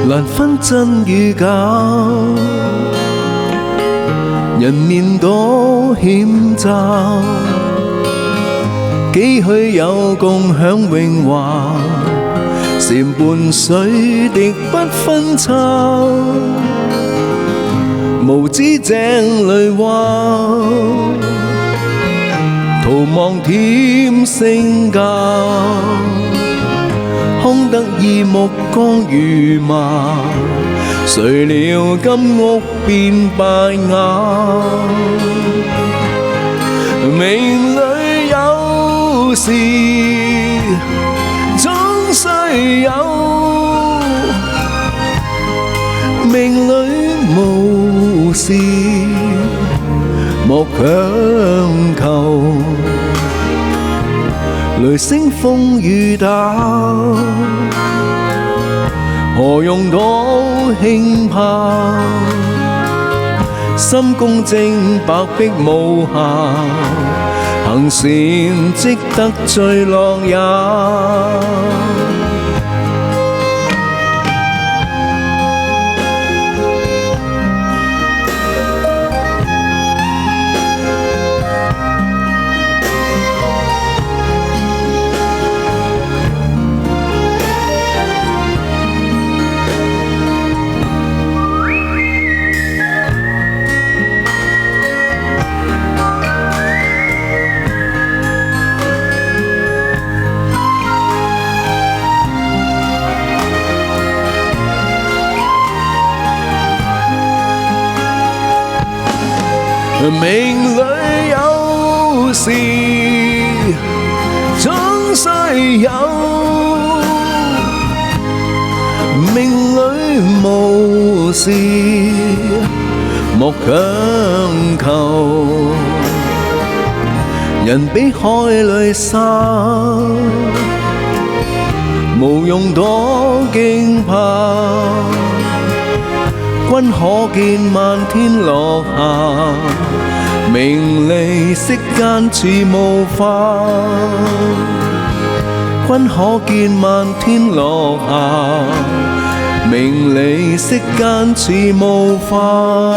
難分真與假。人面多險詐，幾許有共享榮華，禪伴水滴不分差。無知井裏蛙，徒望添聲價，空得意目光如麻。誰料金屋變敗瓦，命裏有時總須有，命裏無事莫強求。雷聲風雨打，何用多輕怕？心公正白璧無瑕，行善積得最樂也。命裏有時總須有，命裏無事莫強求。人比海裏沙，無用多驚怕。君可見漫天落霞，名利息間似霧化。君可見漫天落霞，名利息間似霧化。